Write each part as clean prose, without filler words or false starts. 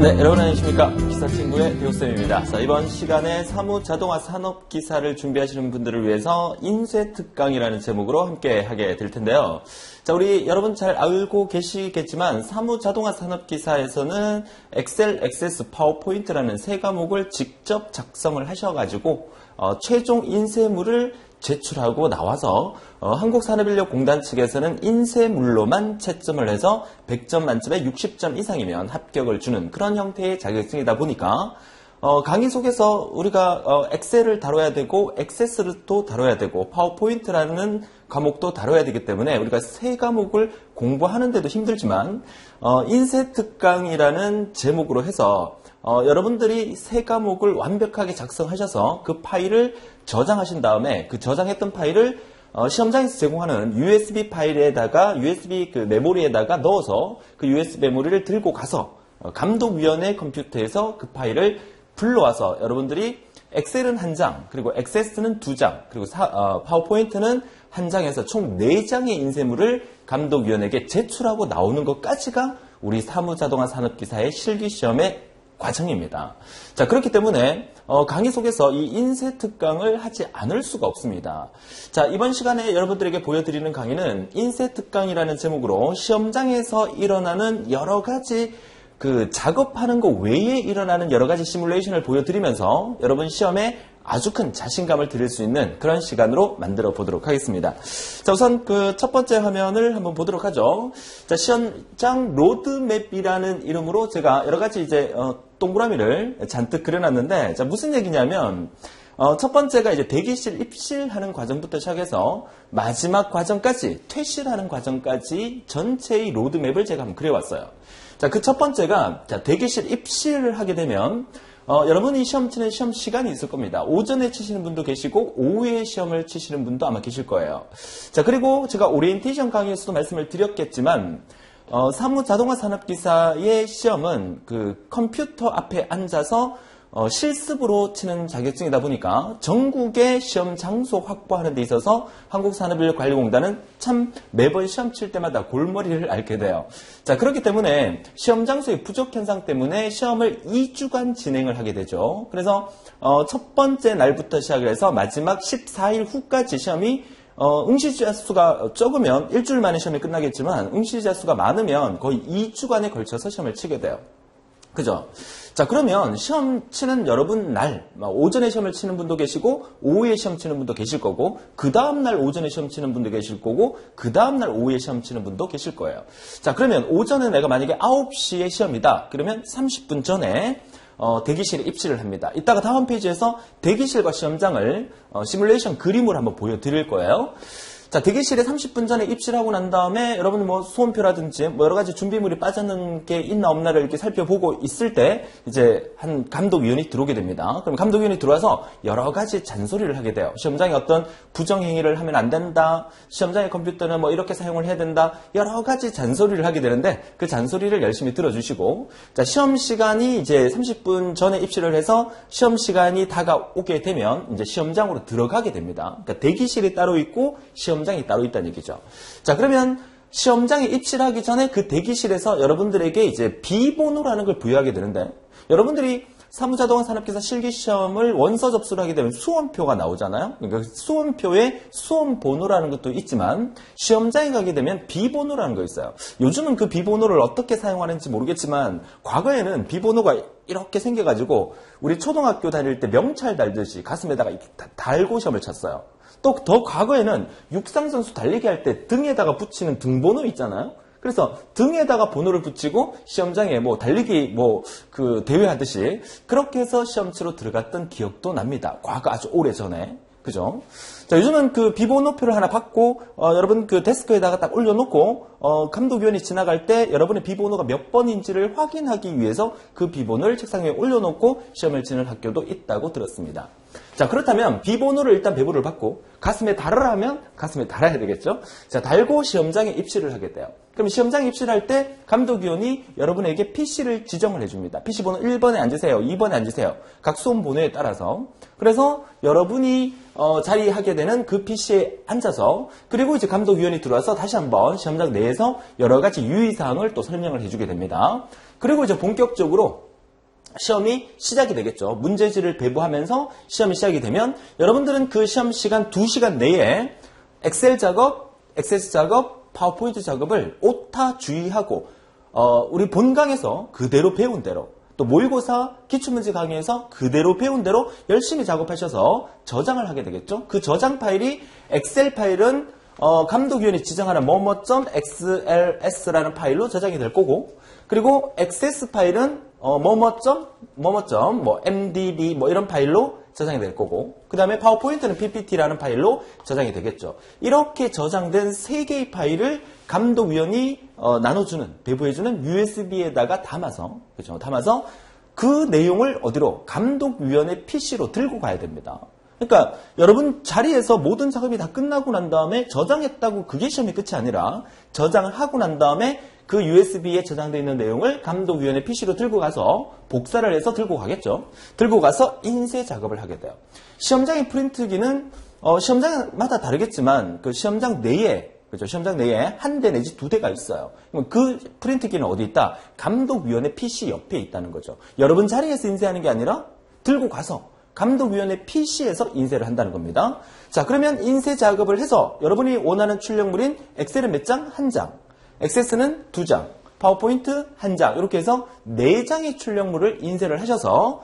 네, 여러분 안녕하십니까. 기사친구의 배우쌤입니다. 자, 이번 시간에 사무자동화 산업기사를 준비하시는 분들을 위해서 인쇄특강이라는 제목으로 함께 하게 될 텐데요. 자, 우리 여러분 잘 알고 계시겠지만 사무자동화 산업기사에서는 엑셀, 액세스, 파워포인트라는 세 과목을 직접 작성을 하셔가지고 최종 인쇄물을 제출하고 나와서 한국산업인력공단 측에서는 인쇄물로만 채점을 해서 100점 만점에 60점 이상이면 합격을 주는 그런 형태의 자격증이다 보니까 강의 속에서 우리가 엑셀을 다뤄야 되고 액세스도 다뤄야 되고 파워포인트라는 과목도 다뤄야 되기 때문에 우리가 세 과목을 공부하는데도 힘들지만 인쇄특강이라는 제목으로 해서 여러분들이 세 과목을 완벽하게 작성하셔서 그 파일을 저장하신 다음에 그 저장했던 파일을 시험장에서 제공하는 USB 파일에다가 USB 그 메모리에다가 넣어서 그 USB 메모리를 들고 가서 감독위원회 컴퓨터에서 그 파일을 불러와서 여러분들이 엑셀은 한 장, 그리고 액세스는 2장, 그리고 파워포인트는 한 장에서 총 4장의 인쇄물을 감독위원에게 제출하고 나오는 것까지가 우리 사무자동화 산업기사의 실기시험의 과정입니다. 자, 그렇기 때문에 강의 속에서 이 인쇄특강을 하지 않을 수가 없습니다. 자, 이번 시간에 여러분들에게 보여드리는 강의는 인쇄특강이라는 제목으로 시험장에서 일어나는 여러 가지 그 작업하는 것 외에 일어나는 여러 가지 시뮬레이션을 보여드리면서 여러분 시험에 아주 큰 자신감을 드릴 수 있는 그런 시간으로 만들어 보도록 하겠습니다. 자, 우선 그 첫 번째 화면을 한번 보도록 하죠. 자, 시험장 로드맵이라는 이름으로 제가 여러 가지 이제 동그라미를 잔뜩 그려놨는데, 자, 무슨 얘기냐면 첫 번째가 이제 대기실 입실하는 과정부터 시작해서 마지막 과정까지 퇴실하는 과정까지 전체의 로드맵을 제가 한번 그려왔어요. 자, 그 첫 번째가 자, 대기실 입실을 하게 되면 여러분이 시험 치는 시험 시간이 있을 겁니다. 오전에 치시는 분도 계시고 오후에 시험을 치시는 분도 아마 계실 거예요. 자, 그리고 제가 오리엔테이션 강의에서도 말씀을 드렸겠지만 사무자동화 산업기사의 시험은 그 컴퓨터 앞에 앉아서 실습으로 치는 자격증이다 보니까 전국의 시험 장소 확보하는 데 있어서 한국산업인력관리공단은 참 매번 시험 칠 때마다 골머리를 앓게 돼요. 자, 그렇기 때문에 시험 장소의 부족 현상 때문에 시험을 2주간 진행을 하게 되죠. 그래서 첫 번째 날부터 시작을 해서 마지막 14일 후까지 시험이 응시자 수가 적으면 일주일 만에 시험이 끝나겠지만 응시자 수가 많으면 거의 2주간에 걸쳐서 시험을 치게 돼요. 그죠? 자, 그러면 시험 치는 여러분 날, 오전에 시험을 치는 분도 계시고, 오후에 시험 치는 분도 계실 거고, 그 다음날 오전에 시험 치는 분도 계실 거고, 그 다음날 오후에 시험 치는 분도 계실 거예요. 자, 그러면 오전에 내가 만약에 9시에 시험이다. 그러면 30분 전에 대기실에 입실을 합니다. 이따가 다음 페이지에서 대기실과 시험장을 시뮬레이션 그림으로 한번 보여드릴 거예요. 자, 대기실에 30분 전에 입실하고 난 다음에 여러분 뭐 수험표라든지 뭐 여러 가지 준비물이 빠졌는 게 있나 없나를 이렇게 살펴보고 있을 때 이제 한 감독위원이 들어오게 됩니다. 그럼 감독위원이 들어와서 여러 가지 잔소리를 하게 돼요. 시험장에 어떤 부정행위를 하면 안 된다. 시험장의 컴퓨터는 뭐 이렇게 사용을 해야 된다. 여러 가지 잔소리를 하게 되는데 그 잔소리를 열심히 들어주시고, 자, 시험 시간이 이제 30분 전에 입실을 해서 시험 시간이 다가오게 되면 이제 시험장으로 들어가게 됩니다. 그러니까 대기실이 따로 있고 시험장이 따로 있다는 얘기죠. 자, 그러면 시험장에 입실하기 전에 그 대기실에서 여러분들에게 이제 비번호라는 걸 부여하게 되는데, 여러분들이 사무자동화 산업기사 실기시험을 원서 접수를 하게 되면 수험표가 나오잖아요. 그러니까 수험표에 수험번호라는 것도 있지만 시험장에 가게 되면 비번호라는 거 있어요. 요즘은 그 비번호를 어떻게 사용하는지 모르겠지만 과거에는 비번호가 이렇게 생겨가지고 우리 초등학교 다닐 때 명찰 달듯이 가슴에다가 이렇게 달고 시험을 쳤어요. 또 더 과거에는 육상선수 달리기 할 때 등에다가 붙이는 등번호 있잖아요. 그래서 등에다가 번호를 붙이고 시험장에 뭐 달리기 뭐 그 대회 하듯이 그렇게 해서 시험 치러 들어갔던 기억도 납니다. 과거 아주 오래 전에. 그죠? 자, 요즘은 그 비번호표를 하나 받고 여러분 그 데스크에다가 딱 올려놓고 감독위원이 지나갈 때 여러분의 비번호가 몇 번인지를 확인하기 위해서 그 비번호를 책상 위에 올려놓고 시험을 치는 학교도 있다고 들었습니다. 자, 그렇다면 비번호를 일단 배부를 받고 가슴에 달으라면 가슴에 달아야 되겠죠? 자, 달고 시험장에 입실을 하게 돼요. 그럼 시험장에 입실할 때 감독위원이 여러분에게 PC를 지정을 해줍니다. PC 번호 1번에 앉으세요. 2번에 앉으세요. 각 수험 번호에 따라서. 그래서 여러분이 자리하게 되는 그 PC에 앉아서, 그리고 이제 감독위원이 들어와서 다시 한번 시험장 내에서 여러 가지 유의사항을 또 설명을 해주게 됩니다. 그리고 이제 본격적으로 시험이 시작이 되겠죠. 문제지를 배부하면서 시험이 시작이 되면 여러분들은 그 시험 시간 2시간 내에 엑셀 작업, 엑세스 작업, 파워포인트 작업을 오타 주의하고 우리 본강에서 그대로 배운 대로 또 모의고사 기출문제 강의에서 그대로 배운 대로 열심히 작업하셔서 저장을 하게 되겠죠. 그 저장 파일이 엑셀 파일은 감독위원이 지정하는 뭐뭐.xls라는 파일로 저장이 될 거고 그리고 엑세스 파일은 mdb 이런 파일로 저장이 될 거고 그 다음에 파워포인트는 ppt라는 파일로 저장이 되겠죠. 이렇게 저장된 3개의 파일을 감독위원이 나눠주는 배부해주는 USB에다가 담아서 그렇죠? 담아서 그 내용을 어디로 감독위원의 PC로 들고 가야 됩니다. 그러니까 여러분 자리에서 모든 작업이 다 끝나고 난 다음에 저장했다고 그게 시험이 끝이 아니라 저장을 하고 난 다음에 그 USB에 저장되어 있는 내용을 감독위원회 PC로 들고 가서 복사를 해서 들고 가겠죠. 들고 가서 인쇄 작업을 하게 돼요. 시험장의 프린트기는 시험장마다 다르겠지만 그 시험장 내에 그렇죠. 시험장 내에 한 대 내지 2대가 있어요. 그 프린트기는 어디 있다? 감독위원회 PC 옆에 있다는 거죠. 여러분 자리에서 인쇄하는 게 아니라 들고 가서 감독위원회 PC에서 인쇄를 한다는 겁니다. 자, 그러면 인쇄 작업을 해서 여러분이 원하는 출력물인 엑셀은 몇 장? 1장. 엑세스는 2장. 파워포인트 1장. 이렇게 해서 4장의 출력물을 인쇄를 하셔서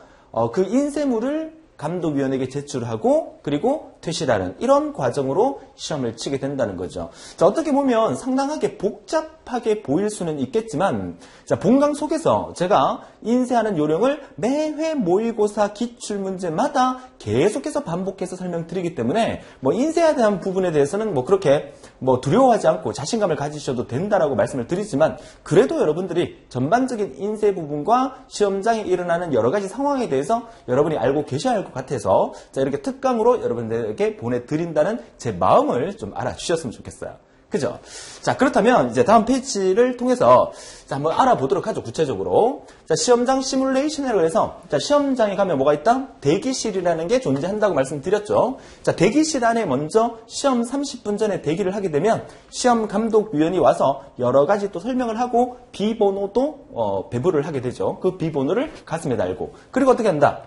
그 인쇄물을 감독위원에게 제출하고 그리고 퇴실하는 이런 과정으로 시험을 치게 된다는 거죠. 자, 어떻게 보면 상당하게 복잡하게 보일 수는 있겠지만 자, 본강 속에서 제가 인쇄하는 요령을 매회 모의고사 기출문제마다 계속해서 반복해서 설명드리기 때문에 인쇄에 대한 부분에 대해서는 그렇게 두려워하지 않고 자신감을 가지셔도 된다라고 말씀을 드리지만 그래도 여러분들이 전반적인 인쇄 부분과 시험장에 일어나는 여러 가지 상황에 대해서 여러분이 알고 계셔야 할 것 같아서 자, 이렇게 특강으로 여러분들에게 보내드린다는 제 마음을 좀 알아주셨으면 좋겠어요. 그죠? 자, 그렇다면 이제 다음 페이지를 통해서 자, 한번 알아보도록 하죠. 구체적으로. 자, 시험장 시뮬레이션이라고 해서 자, 시험장에 가면 뭐가 있다? 대기실이라는 게 존재한다고 말씀드렸죠. 자, 대기실 안에 먼저 시험 30분 전에 대기를 하게 되면 시험 감독위원이 와서 여러 가지 또 설명을 하고 비번호도 배부를 하게 되죠. 그 비번호를 가슴에 달고 그리고 어떻게 한다?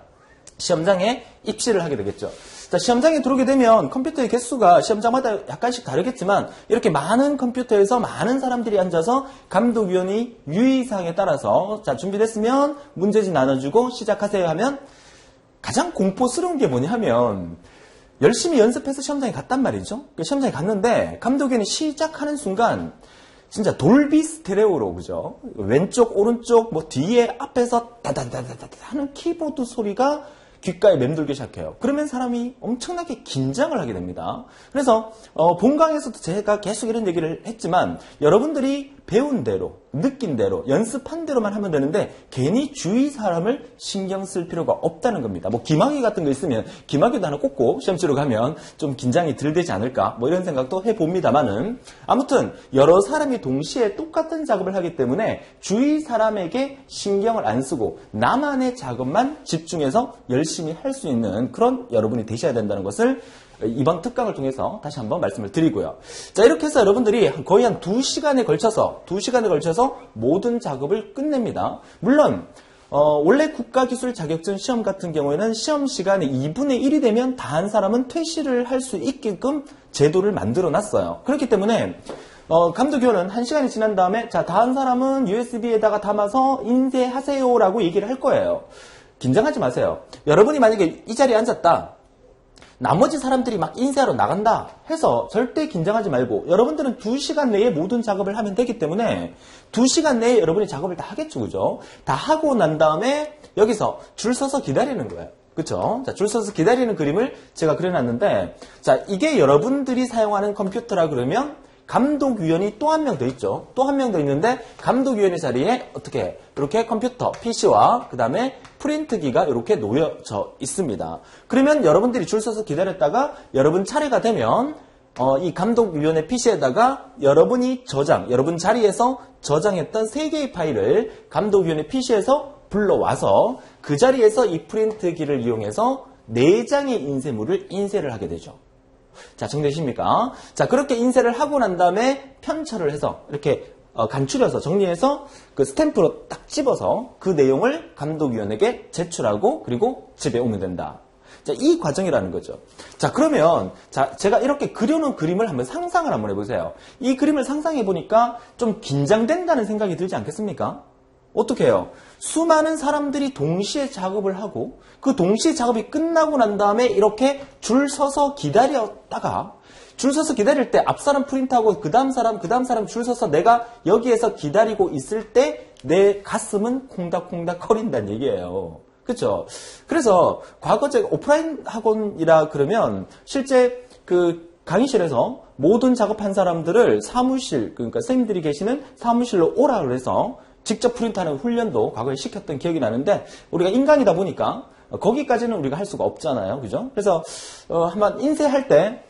시험장에 입시를 하게 되겠죠. 자, 시험장에 들어오게 되면 컴퓨터의 개수가 시험장마다 약간씩 다르겠지만 이렇게 많은 컴퓨터에서 많은 사람들이 앉아서 감독위원이 유의사항에 따라서 자, 준비됐으면 문제지 나눠주고 시작하세요 하면 가장 공포스러운 게 뭐냐 하면 열심히 연습해서 시험장에 갔단 말이죠. 시험장에 갔는데 감독위원이 시작하는 순간 진짜 돌비 스테레오로 그죠? 왼쪽 오른쪽 뒤에 앞에서 다다다다다 하는 키보드 소리가 귓가에 맴돌기 시작해요. 그러면 사람이 엄청나게 긴장을 하게 됩니다. 그래서 본강에서도 제가 계속 이런 얘기를 했지만 여러분들이 배운 대로, 느낀 대로, 연습한 대로만 하면 되는데 괜히 주위 사람을 신경 쓸 필요가 없다는 겁니다. 기막이 같은 거 있으면 기막이도 하나 꽂고 시험 치러 가면 좀 긴장이 덜 되지 않을까 이런 생각도 해봅니다만은 아무튼 여러 사람이 동시에 똑같은 작업을 하기 때문에 주위 사람에게 신경을 안 쓰고 나만의 작업만 집중해서 열심히 할 수 있는 그런 여러분이 되셔야 된다는 것을 이번 특강을 통해서 다시 한번 말씀을 드리고요. 자, 이렇게 해서 여러분들이 거의 한 2시간에 걸쳐서 모든 작업을 끝냅니다. 물론 원래 국가기술 자격증 시험 같은 경우에는 시험 시간의 2분의 1이 되면 다 한 사람은 퇴실을 할 수 있게끔 제도를 만들어 놨어요. 그렇기 때문에 감독위원은 1시간이 지난 다음에 자, 다 한 사람은 USB에다가 담아서 인쇄하세요라고 얘기를 할 거예요. 긴장하지 마세요. 여러분이 만약에 이 자리에 앉았다. 나머지 사람들이 막 인쇄하러 나간다 해서 절대 긴장하지 말고 여러분들은 2시간 내에 모든 작업을 하면 되기 때문에 2시간 내에 여러분이 작업을 다 하겠죠. 그죠? 다 하고 난 다음에 여기서 줄 서서 기다리는 거예요. 그쵸? 자, 줄 서서 기다리는 그림을 제가 그려놨는데 자, 이게 여러분들이 사용하는 컴퓨터라 그러면 감독위원이 또 한 명 더 있죠. 또 한 명 더 있는데 감독위원의 자리에 어떻게 이렇게 컴퓨터, PC와 그 다음에 프린트기가 이렇게 놓여져 있습니다. 그러면 여러분들이 줄 서서 기다렸다가 여러분 차례가 되면 이 감독위원회 PC에다가 여러분이 여러분 자리에서 저장했던 3개의 파일을 감독위원회 PC에서 불러와서 그 자리에서 이 프린트기를 이용해서 4장의 인쇄물을 인쇄를 하게 되죠. 자, 정되십니까? 자, 그렇게 인쇄를 하고 난 다음에 편철을 해서 이렇게 간추려서 정리해서 그 스탬프로 딱 집어서 그 내용을 감독위원에게 제출하고 그리고 집에 오면 된다. 자, 이 과정이라는 거죠. 자, 그러면 제가 이렇게 그려놓은 그림을 한번 상상을 한번 해보세요. 이 그림을 상상해 보니까 좀 긴장된다는 생각이 들지 않겠습니까? 어떻게 해요? 수많은 사람들이 동시에 작업을 하고 그 동시에 작업이 끝나고 난 다음에 이렇게 줄 서서 기다렸다가 줄 서서 기다릴 때 앞 사람 프린트하고 그 다음 사람 줄 서서 내가 여기에서 기다리고 있을 때 내 가슴은 콩닥콩닥 거린다는 얘기예요. 그렇죠? 그래서 과거 제가 오프라인 학원이라 그러면 실제 그 강의실에서 모든 작업한 사람들을 사무실, 그러니까 선생님들이 계시는 사무실로 오라 그래서 직접 프린트하는 훈련도 과거에 시켰던 기억이 나는데 우리가 인간이다 보니까 거기까지는 우리가 할 수가 없잖아요. 그죠? 그래서 한번 인쇄할 때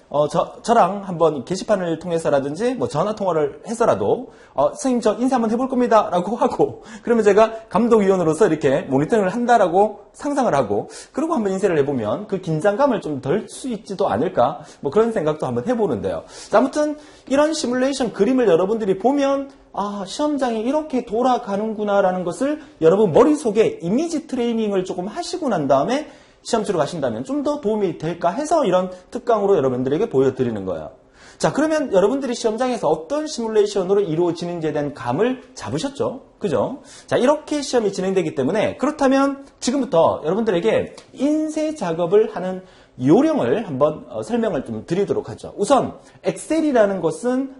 저랑 한번 게시판을 통해서라든지 뭐 전화 통화를 해서라도 선생님 저 인쇄 한번 해볼 겁니다 라고 하고 그러면 제가 감독위원으로서 이렇게 모니터링을 한다라고 상상을 하고 그리고 한번 인쇄를 해보면 그 긴장감을 좀 덜 수 있지도 않을까 뭐 그런 생각도 한번 해보는데요. 자, 아무튼 이런 시뮬레이션 그림을 여러분들이 보면 아, 시험장이 이렇게 돌아가는구나 라는 것을 여러분 머릿속에 이미지 트레이닝을 조금 하시고 난 다음에 시험 치러 가신다면 좀 더 도움이 될까 해서 이런 특강으로 여러분들에게 보여드리는 거예요. 자, 그러면 여러분들이 시험장에서 어떤 시뮬레이션으로 이루어지는지에 대한 감을 잡으셨죠? 그죠? 자, 이렇게 시험이 진행되기 때문에 그렇다면 지금부터 여러분들에게 인쇄 작업을 하는 요령을 한번 설명을 좀 드리도록 하죠. 우선 엑셀이라는 것은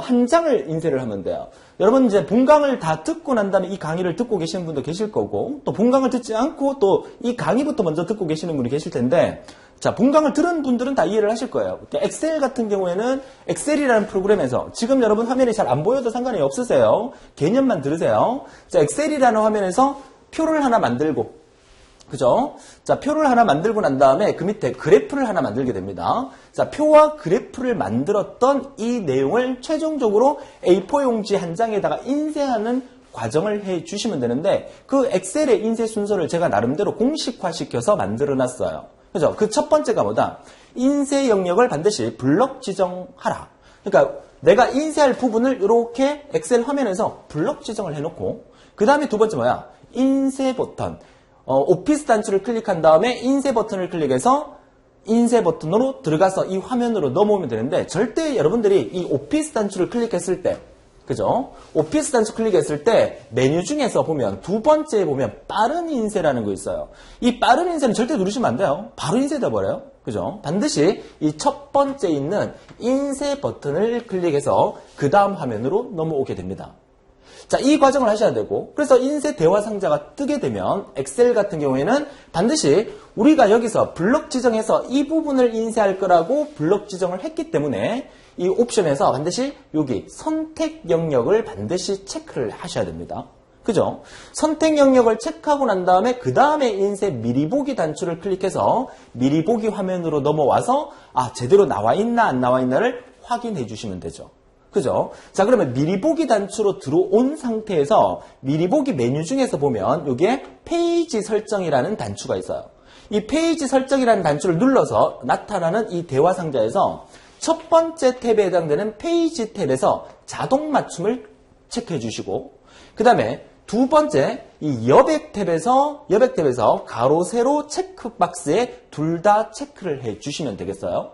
한 장을 인쇄를 하면 돼요. 여러분 이제 본강을 다 듣고 난 다음에 이 강의를 듣고 계시는 분도 계실 거고 또 본강을 듣지 않고 또 이 강의부터 먼저 듣고 계시는 분이 계실 텐데 자, 본강을 들은 분들은 다 이해를 하실 거예요. 엑셀 같은 경우에는 엑셀이라는 프로그램에서 지금 여러분 화면이 잘 안 보여도 상관이 없으세요. 개념만 들으세요. 자, 엑셀이라는 화면에서 표를 하나 만들고 그죠? 자, 표를 하나 만들고 난 다음에 그 밑에 그래프를 하나 만들게 됩니다. 자, 표와 그래프를 만들었던 이 내용을 최종적으로 A4 용지 한 장에다가 인쇄하는 과정을 해 주시면 되는데 그 엑셀의 인쇄 순서를 제가 나름대로 공식화시켜서 만들어 놨어요. 그죠? 그 첫 번째가 뭐다? 인쇄 영역을 반드시 블럭 지정하라. 그러니까 내가 인쇄할 부분을 이렇게 엑셀 화면에서 블럭 지정을 해놓고 그 다음에 두 번째 뭐야? 인쇄 버튼. 오피스 단추를 클릭한 다음에 인쇄 버튼을 클릭해서 인쇄 버튼으로 들어가서 이 화면으로 넘어오면 되는데 절대 여러분들이 이 오피스 단추를 클릭했을 때 그죠? 오피스 단추 클릭했을 때 메뉴 중에서 보면 두 번째에 보면 빠른 인쇄라는 거 있어요. 이 빠른 인쇄는 절대 누르시면 안 돼요. 바로 인쇄돼 버려요. 그죠? 반드시 이 첫 번째 있는 인쇄 버튼을 클릭해서 그 다음 화면으로 넘어오게 됩니다. 자, 이 과정을 하셔야 되고 그래서 인쇄 대화 상자가 뜨게 되면 엑셀 같은 경우에는 반드시 우리가 여기서 블럭 지정해서 이 부분을 인쇄할 거라고 블럭 지정을 했기 때문에 이 옵션에서 반드시 여기 선택 영역을 반드시 체크를 하셔야 됩니다. 그죠? 선택 영역을 체크하고 난 다음에 그 다음에 인쇄 미리 보기 단추를 클릭해서 미리 보기 화면으로 넘어와서 아, 제대로 나와 있나 안 나와 있나를 확인해 주시면 되죠. 그죠? 자, 그러면 미리 보기 단추로 들어온 상태에서 미리 보기 메뉴 중에서 보면 여기에 페이지 설정이라는 단추가 있어요. 이 페이지 설정이라는 단추를 눌러서 나타나는 이 대화 상자에서 첫 번째 탭에 해당되는 페이지 탭에서 자동 맞춤을 체크해 주시고 그 다음에 두 번째 이 여백 탭에서 가로 세로 체크 박스에 둘 다 체크를 해 주시면 되겠어요.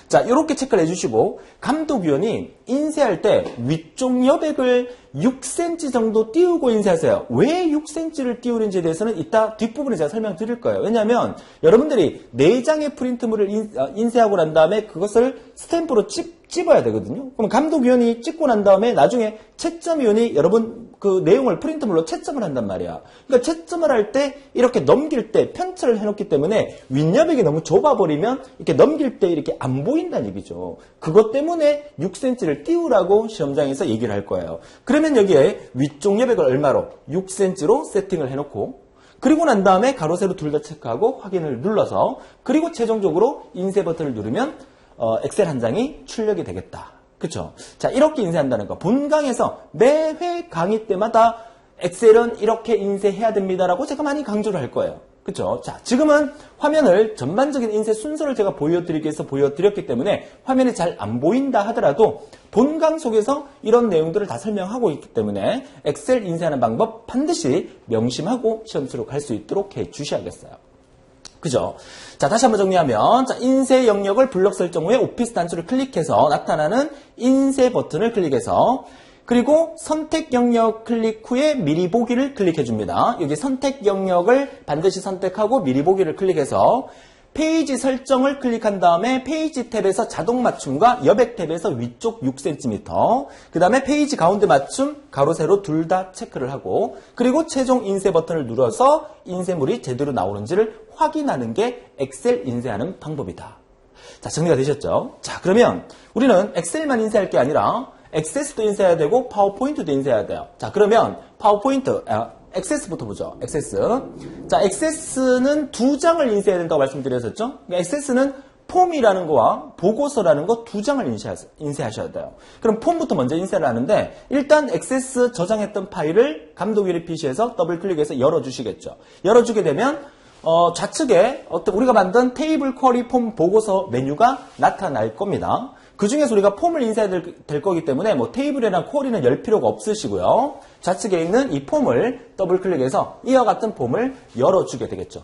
자, 이렇게 체크를 해주시고 감독위원이 인쇄할 때 위쪽 여백을 6cm 정도 띄우고 인쇄하세요. 왜 6cm를 띄우는지에 대해서는 이따 뒷부분에 제가 설명드릴 거예요. 왜냐하면 여러분들이 4장의 프린트물을 인쇄하고 난 다음에 그것을 스탬프로 찝어야 되거든요. 그럼 감독위원이 찍고 난 다음에 나중에 채점위원이 여러분 그 내용을 프린트물로 채점을 한단 말이야. 그러니까 채점을 할 때 이렇게 넘길 때 편차를 해놓기 때문에 윗여백이 너무 좁아버리면 이렇게 넘길 때 이렇게 안 보인다는 얘기죠. 그것 때문에 6cm를 띄우라고 시험장에서 얘기를 할 거예요. 그러면 여기에 위쪽 여백을 얼마로? 6cm로 세팅을 해놓고 그리고 난 다음에 가로 세로 둘 다 체크하고 확인을 눌러서 그리고 최종적으로 인쇄 버튼을 누르면 엑셀 한 장이 출력이 되겠다. 그쵸? 자, 이렇게 인쇄한다는 거. 본강에서 매회 강의 때마다 엑셀은 이렇게 인쇄해야 됩니다라고 제가 많이 강조를 할 거예요. 그쵸? 자, 지금은 화면을 전반적인 인쇄 순서를 제가 보여드리기 위해서 보여드렸기 때문에 화면이 잘 안 보인다 하더라도 본강 속에서 이런 내용들을 다 설명하고 있기 때문에 엑셀 인쇄하는 방법 반드시 명심하고 시험 수록할 수 있도록 해 주셔야겠어요. 그죠? 자, 다시 한번 정리하면, 자, 인쇄 영역을 블록 설정 후에 오피스 단추를 클릭해서 나타나는 인쇄 버튼을 클릭해서 그리고 선택 영역 클릭 후에 미리 보기를 클릭해 줍니다. 여기 선택 영역을 반드시 선택하고 미리 보기를 클릭해서 페이지 설정을 클릭한 다음에 페이지 탭에서 자동 맞춤과 여백 탭에서 위쪽 6cm, 그 다음에 페이지 가운데 맞춤, 가로 세로 둘 다 체크를 하고 그리고 최종 인쇄 버튼을 눌러서 인쇄물이 제대로 나오는지를 확인하는 게 엑셀 인쇄하는 방법이다. 자, 정리가 되셨죠? 자, 그러면 우리는 엑셀만 인쇄할 게 아니라 액세스도 인쇄해야 되고 파워포인트도 인쇄해야 돼요. 자, 그러면 파워포인트, 액세스부터 보죠. 액세스. 자, 액세스는 2장을 인쇄해야 된다고 말씀드렸었죠? 그러니까 액세스는 폼이라는 거와 보고서라는 거 2장을 인쇄하셔야 돼요. 그럼 폼부터 먼저 인쇄를 하는데 일단 액세스 저장했던 파일을 감독1의 PC에서 더블 클릭해서 열어주시겠죠. 열어주게 되면 좌측에 우리가 만든 테이블 쿼리 폼 보고서 메뉴가 나타날 겁니다. 그 중에서 우리가 폼을 인쇄해야 될 거기 때문에 뭐 테이블이나 쿼리는 열 필요가 없으시고요. 좌측에 있는 이 폼을 더블 클릭해서 이와 같은 폼을 열어주게 되겠죠.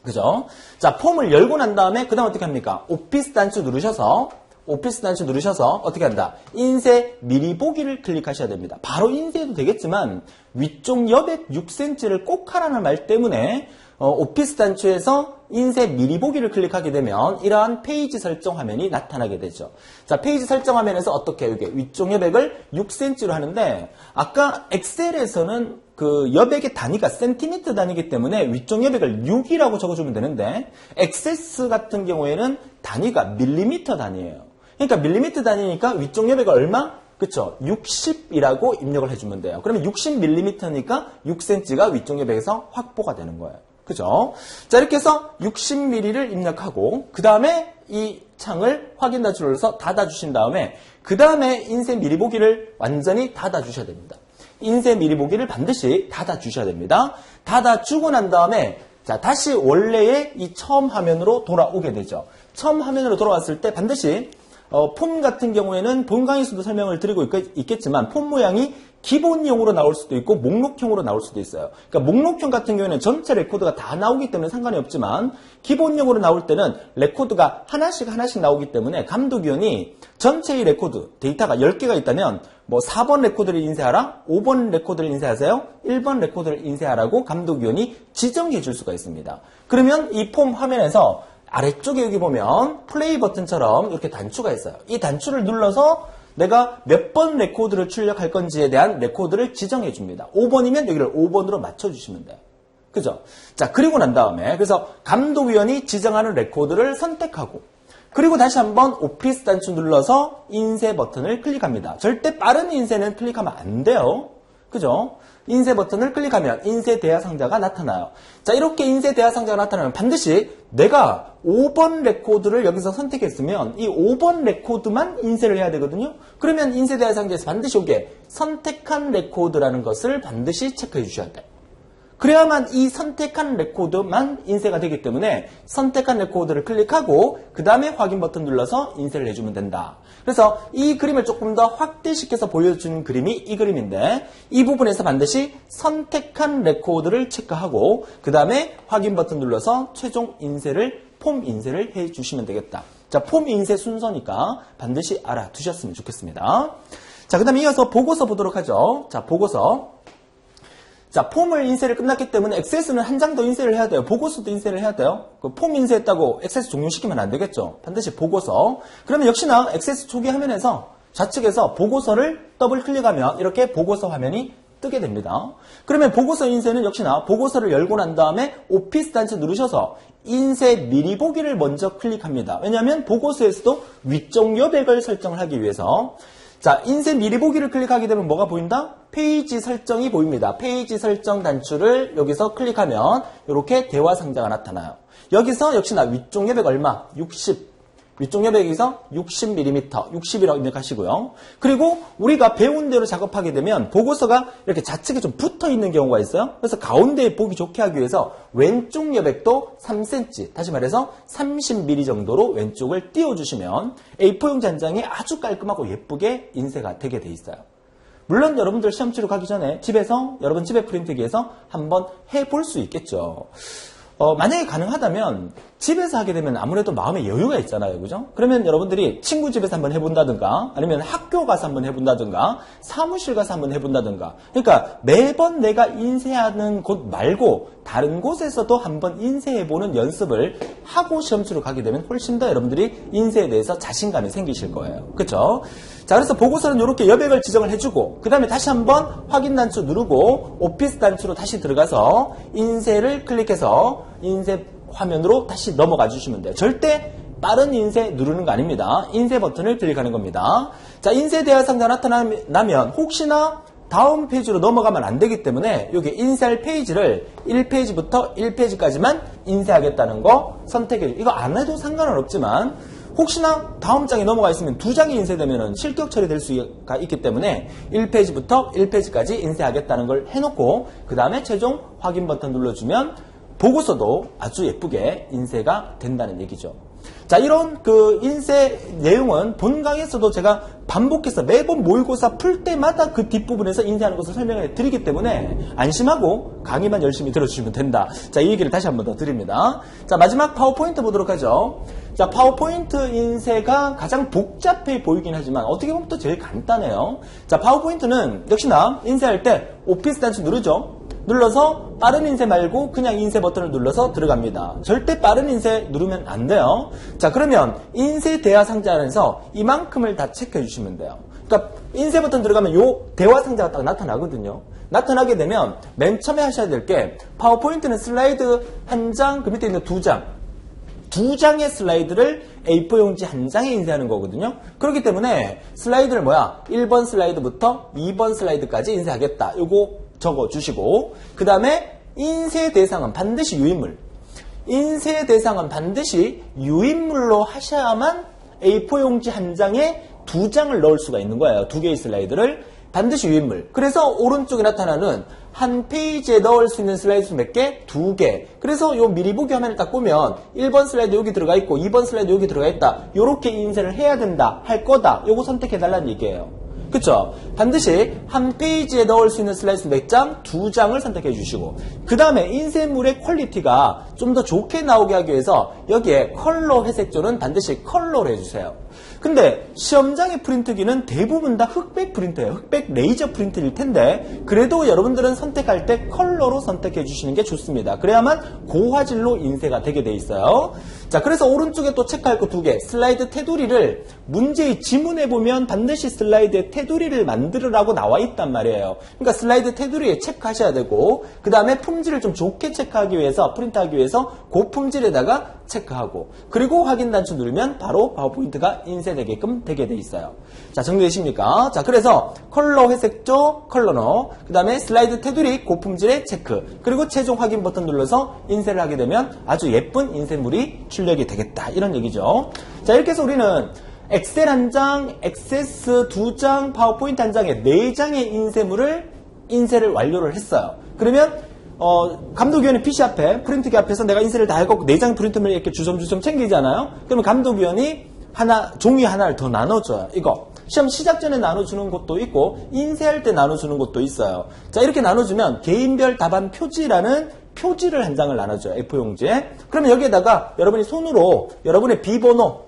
그죠? 자, 폼을 열고 난 다음에 그 다음 어떻게 합니까? 오피스 단추 누르셔서 어떻게 한다? 인쇄 미리 보기를 클릭하셔야 됩니다. 바로 인쇄해도 되겠지만 위쪽 여백 6cm를 꼭 하라는 말 때문에 오피스 단추에서 인쇄 미리 보기를 클릭하게 되면 이러한 페이지 설정 화면이 나타나게 되죠. 자, 페이지 설정 화면에서 어떻게 해요? 이게 위쪽 여백을 6cm로 하는데 아까 엑셀에서는 그 여백의 단위가 센티미터 단위이기 때문에 위쪽 여백을 6이라고 적어주면 되는데 액세스 같은 경우에는 단위가 밀리미터 단위예요. 그러니까 밀리미터 단위니까 위쪽 여백이 얼마? 그쵸? 60이라고 입력을 해주면 돼요. 그러면 60mm니까 6cm가 위쪽 여백에서 확보가 되는 거예요. 그죠? 자, 이렇게 해서 60mm를 입력하고 그 다음에 이 창을 확인 단추를 눌러서 닫아주신 다음에 그 다음에 인쇄 미리 보기를 완전히 닫아주셔야 됩니다. 인쇄 미리 보기를 반드시 닫아주셔야 됩니다. 닫아주고 난 다음에 자, 다시 원래의 이 처음 화면으로 돌아오게 되죠. 처음 화면으로 돌아왔을 때 반드시 폼 같은 경우에는 본 강의에서도 설명을 드리고 있겠지만 폼 모양이 기본형으로 나올 수도 있고 목록형으로 나올 수도 있어요. 그러니까 목록형 같은 경우에는 전체 레코드가 다 나오기 때문에 상관이 없지만 기본형으로 나올 때는 레코드가 하나씩 나오기 때문에 감독위원이 전체의 레코드 데이터가 10개가 있다면 뭐 4번 레코드를 인쇄하라, 5번 레코드를 인쇄하세요, 1번 레코드를 인쇄하라고 감독위원이 지정해 줄 수가 있습니다. 그러면 이 폼 화면에서 아래쪽에 여기 보면 플레이 버튼처럼 이렇게 단추가 있어요. 이 단추를 눌러서 내가 몇 번 레코드를 출력할 건지에 대한 레코드를 지정해 줍니다. 5번이면 여기를 5번으로 맞춰주시면 돼요. 그죠? 자, 그리고 난 다음에 그래서 감독위원이 지정하는 레코드를 선택하고 그리고 다시 한번 오피스 단추 눌러서 인쇄 버튼을 클릭합니다. 절대 빠른 인쇄는 클릭하면 안 돼요. 그죠? 인쇄 버튼을 클릭하면 인쇄 대화 상자가 나타나요. 자, 이렇게 인쇄 대화 상자가 나타나면 반드시 내가 5번 레코드를 여기서 선택했으면 이 5번 레코드만 인쇄를 해야 되거든요. 그러면 인쇄 대화 상자에서 반드시 오게 선택한 레코드라는 것을 반드시 체크해 주셔야 돼요. 그래야만 이 선택한 레코드만 인쇄가 되기 때문에 선택한 레코드를 클릭하고 그 다음에 확인 버튼 눌러서 인쇄를 해주면 된다. 그래서 이 그림을 조금 더 확대시켜서 보여주는 그림이 이 그림인데 이 부분에서 반드시 선택한 레코드를 체크하고 그 다음에 확인 버튼 눌러서 최종 인쇄를 폼 인쇄를 해주시면 되겠다. 자, 폼 인쇄 순서니까 반드시 알아두셨으면 좋겠습니다. 자, 그 다음에 이어서 보고서 보도록 하죠. 자, 보고서. 자, 폼을 인쇄를 끝났기 때문에 액세스는 한 장 더 인쇄를 해야 돼요. 보고서도 인쇄를 해야 돼요. 그 폼 인쇄했다고 액세스 종료시키면 안 되겠죠. 반드시 보고서. 그러면 역시나 액세스 초기 화면에서 좌측에서 보고서를 더블 클릭하면 이렇게 보고서 화면이 뜨게 됩니다. 그러면 보고서 인쇄는 역시나 보고서를 열고 난 다음에 오피스 단추 누르셔서 인쇄 미리 보기를 먼저 클릭합니다. 왜냐하면 보고서에서도 위쪽 여백을 설정을 하기 위해서 자, 인쇄 미리 보기를 클릭하게 되면 뭐가 보인다? 페이지 설정이 보입니다. 페이지 설정 단추를 여기서 클릭하면 이렇게 대화 상자가 나타나요. 여기서 역시나 위쪽 여백 얼마? 60. 위쪽 여백에서 60mm, 60이라고 입력하시고요. 그리고 우리가 배운 대로 작업하게 되면 보고서가 이렇게 좌측에 좀 붙어 있는 경우가 있어요. 그래서 가운데에 보기 좋게 하기 위해서 왼쪽 여백도 3cm, 다시 말해서 30mm 정도로 왼쪽을 띄워주시면 A4 용지 한 장이 아주 깔끔하고 예쁘게 인쇄가 되게 돼 있어요. 물론 여러분들 시험 치러 가기 전에 집에서 여러분 집에 프린트기에서 한번 해볼 수 있겠죠. 만약에 가능하다면 집에서 하게 되면 아무래도 마음의 여유가 있잖아요. 그죠? 그러면 여러분들이 친구 집에서 한번 해본다든가 아니면 학교 가서 한번 해본다든가 사무실 가서 한번 해본다든가 그러니까 매번 내가 인쇄하는 곳 말고 다른 곳에서도 한번 인쇄해보는 연습을 하고 시험 치러 가게 되면 훨씬 더 여러분들이 인쇄에 대해서 자신감이 생기실 거예요. 그렇죠? 자, 그래서 보고서는 이렇게 여백을 지정을 해주고 그 다음에 다시 한번 확인 단추 누르고 오피스 단추로 다시 들어가서 인쇄를 클릭해서 인쇄 화면으로 다시 넘어가 주시면 돼요. 절대 빠른 인쇄 누르는 거 아닙니다. 인쇄 버튼을 클릭하는 겁니다. 자, 인쇄 대화 상자가 나타나면 혹시나 다음 페이지로 넘어가면 안 되기 때문에 여기 인쇄할 페이지를 1페이지부터 1페이지까지만 인쇄하겠다는 거 선택해 주세요. 이거 안 해도 상관은 없지만 혹시나 다음 장에 넘어가 있으면 두 장이 인쇄되면 실격 처리될 수가 있기 때문에 1페이지부터 1페이지까지 인쇄하겠다는 걸 해놓고 그 다음에 최종 확인 버튼 눌러주면 보고서도 아주 예쁘게 인쇄가 된다는 얘기죠. 자, 이런 그 인쇄 내용은 본강에서도 제가 반복해서 매번 모의고사 풀 때마다 그 뒷부분에서 인쇄하는 것을 설명해 드리기 때문에 안심하고 강의만 열심히 들어주시면 된다. 자, 이 얘기를 다시 한번 더 드립니다. 자, 마지막 파워포인트 보도록 하죠. 자, 파워포인트 인쇄가 가장 복잡해 보이긴 하지만 어떻게 보면 또 제일 간단해요. 자, 파워포인트는 역시나 인쇄할 때 오피스 단추 누르죠. 눌러서 빠른 인쇄 말고 그냥 인쇄 버튼을 눌러서 들어갑니다. 절대 빠른 인쇄 누르면 안 돼요. 자, 그러면 인쇄 대화 상자 안에서 이만큼을 다 체크해 주시면 돼요. 그러니까 인쇄 버튼 들어가면 요 대화 상자가 딱 나타나거든요. 나타나게 되면 맨 처음에 하셔야 될 게 파워포인트는 슬라이드 한 장, 그 밑에 있는 두 장의 슬라이드를 A4 용지 한 장에 인쇄하는 거거든요. 그렇기 때문에 슬라이드를 1번 슬라이드부터 2번 슬라이드까지 인쇄하겠다. 요거 적어주시고 그 다음에 인쇄 대상은 반드시 유인물. 인쇄 대상은 반드시 유인물로 하셔야만 A4 용지 한 장에 두 장을 넣을 수가 있는 거예요. 두 개의 슬라이드를 반드시 유인물. 그래서 오른쪽에 나타나는 한 페이지에 넣을 수 있는 슬라이드 수 몇 개? 두 개. 그래서 요 미리 보기 화면을 딱 보면 1번 슬라이드 여기 들어가 있고 2번 슬라이드 여기 들어가 있다. 요렇게 인쇄를 해야 된다. 할 거다. 요거 선택해 달라는 얘기예요. 그쵸? 반드시 한 페이지에 넣을 수 있는 슬라이드 몇 장? 두 장을 선택해 주시고 그 다음에 인쇄물의 퀄리티가 좀 더 좋게 나오게 하기 위해서 여기에 컬러 회색조는 반드시 컬러로 해주세요. 근데 시험장의 프린트기는 대부분 다 흑백 프린터예요. 흑백 레이저 프린트일 텐데 그래도 여러분들은 선택할 때 컬러로 선택해 주시는 게 좋습니다. 그래야만 고화질로 인쇄가 되게 돼 있어요. 자, 그래서 오른쪽에 또 체크할 거 두 개. 슬라이드 테두리를 문제의 지문에 보면 반드시 슬라이드에 테두리를 만들으라고 나와 있단 말이에요. 그러니까 슬라이드 테두리에 체크하셔야 되고 그 다음에 품질을 좀 좋게 체크하기 위해서 프린트하기 위해서 고품질에다가 체크하고 그리고 확인 단추 누르면 바로 파워포인트가 인쇄되게끔 되게 돼 있어요. 자, 정리되십니까? 자, 그래서 컬러 회색조 컬러너 그 다음에 슬라이드 테두리 고품질의 체크 그리고 최종 확인 버튼 눌러서 인쇄를 하게 되면 아주 예쁜 인쇄물이 출력이 되겠다 이런 얘기죠. 자, 이렇게 해서 우리는 엑셀 한 장, 액세스 두 장, 파워포인트 한 장에 네 장의 인쇄를 완료를 했어요. 그러면 감독위원이 PC 앞에 프린트기 앞에서 내가 인쇄를 다 해갖고 4장 프린트를 이렇게 주섬주섬 챙기잖아요. 그러면 감독위원이 종이 하나를 더 나눠줘요. 이거 시험 시작 전에 나눠주는 것도 있고 인쇄할 때 나눠주는 것도 있어요. 자, 이렇게 나눠주면 개인별 답안 표지라는 표지를 한 장을 나눠줘요. A4 용지에. 그러면 여기에다가 여러분이 손으로 여러분의 비번호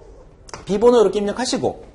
이렇게 입력하시고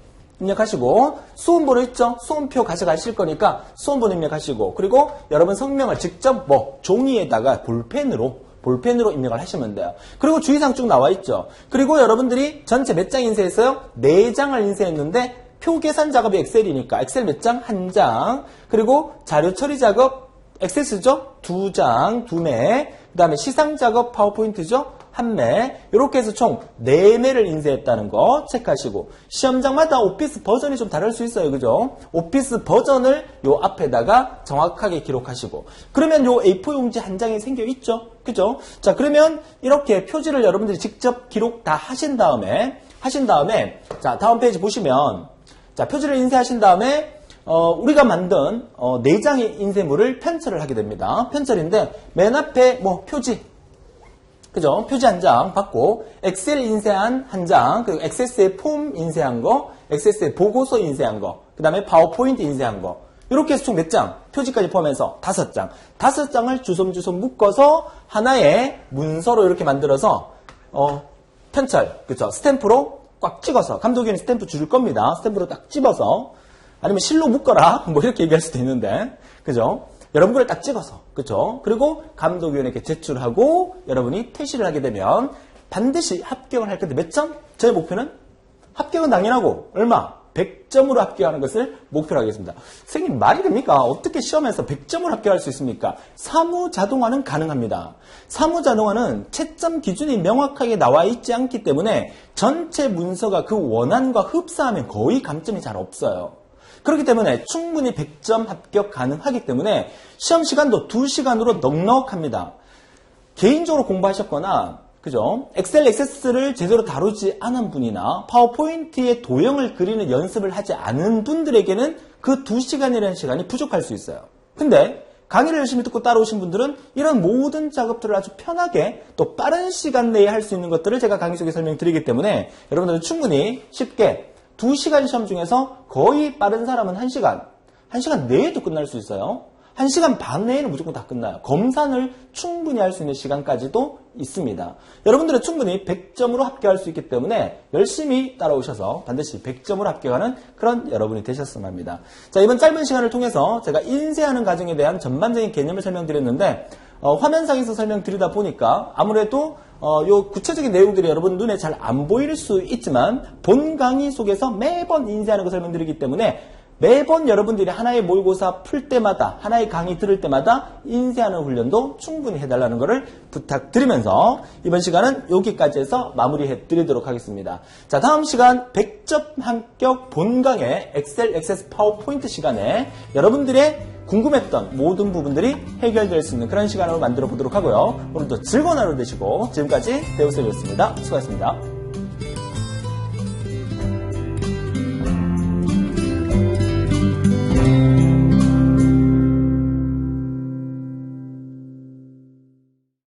수험번호 있죠? 수험표 가져가실 거니까 수험번호 입력하시고 그리고 여러분 성명을 직접 종이에다가 볼펜으로 입력을 하시면 돼요. 그리고 주의사항 쭉 나와 있죠. 그리고 여러분들이 전체 몇 장 인쇄했어요? 4장을 인쇄했는데 표 계산 작업이 엑셀이니까 엑셀 몇 장? 1장. 그리고 자료 처리 작업 액세스죠? 2장, 2매. 그 다음에 시상 작업 파워포인트죠? 1매. 이렇게 해서 총 4매를 인쇄했다는 거 체크하시고 시험장마다 오피스 버전이 좀 다를 수 있어요. 그죠? 오피스 버전을 요 앞에다가 정확하게 기록하시고 그러면 요 A4 용지 한 장이 생겨 있죠? 그죠? 자, 그러면 이렇게 표지를 여러분들이 직접 기록 다 하신 다음에 하신 다음에 자 다음 페이지 보시면 자 표지를 인쇄하신 다음에 우리가 만든 4장의 인쇄물을 편철을 하게 됩니다. 편철인데 맨 앞에 뭐 표지 그죠? 표지 한 장 받고 엑셀 인쇄한 한 장, 그리고 XS에 폼 인쇄한 거, XS에 보고서 인쇄한 거, 그 다음에 파워포인트 인쇄한 거 이렇게 해서 총 몇 장? 표지까지 포함해서 5장. 5장을 주섬주섬 묶어서 하나의 문서로 이렇게 만들어서 편철, 그죠? 스탬프로 꽉 찍어서 감독위원이 스탬프 줄 겁니다. 스탬프로 딱 집어서 아니면 실로 묶어라 뭐 이렇게 얘기할 수도 있는데 그죠? 여러분 걸 딱 찍어서 그죠? 그리고 감독위원에게 제출하고 여러분이 퇴실을 하게 되면 반드시 합격을 할 건데 몇 점? 저의 목표는 합격은 당연하고 얼마? 100점으로 합격하는 것을 목표로 하겠습니다. 선생님 말이 됩니까? 어떻게 시험에서 100점을 합격할 수 있습니까? 사무자동화는 가능합니다. 사무자동화는 채점 기준이 명확하게 나와 있지 않기 때문에 전체 문서가 그 원안과 흡사하면 거의 감점이 잘 없어요. 그렇기 때문에 충분히 100점 합격 가능하기 때문에 시험 시간도 2시간으로 넉넉합니다. 개인적으로 공부하셨거나 그죠? 엑셀 액세스를 제대로 다루지 않은 분이나 파워포인트의 도형을 그리는 연습을 하지 않은 분들에게는 그 2시간이라는 시간이 부족할 수 있어요. 근데 강의를 열심히 듣고 따라오신 분들은 이런 모든 작업들을 아주 편하게 또 빠른 시간 내에 할 수 있는 것들을 제가 강의 속에 설명드리기 때문에 여러분들은 충분히 쉽게 2시간 시험 중에서 거의 빠른 사람은 1시간, 1시간 내에도 끝날 수 있어요. 1시간 반 내에는 무조건 다 끝나요. 검산을 충분히 할 수 있는 시간까지도 있습니다. 여러분들은 충분히 100점으로 합격할 수 있기 때문에 열심히 따라오셔서 반드시 100점으로 합격하는 그런 여러분이 되셨으면 합니다. 자, 이번 짧은 시간을 통해서 제가 인쇄하는 과정에 대한 전반적인 개념을 설명드렸는데 화면상에서 설명드리다 보니까 아무래도 요 구체적인 내용들이 여러분 눈에 잘 안 보일 수 있지만 본 강의 속에서 매번 인쇄하는 거 설명드리기 때문에 매번 여러분들이 하나의 모의고사 풀 때마다 하나의 강의 들을 때마다 인쇄하는 훈련도 충분히 해달라는 것을 부탁드리면서 이번 시간은 여기까지 해서 마무리해 드리도록 하겠습니다. 자, 다음 시간 100점 합격 본강의 엑셀 액세스 파워포인트 시간에 여러분들의 궁금했던 모든 부분들이 해결될 수 있는 그런 시간으로 만들어 보도록 하고요. 오늘도 즐거운 하루 되시고 지금까지 배우쌤이었습니다. 수고하셨습니다.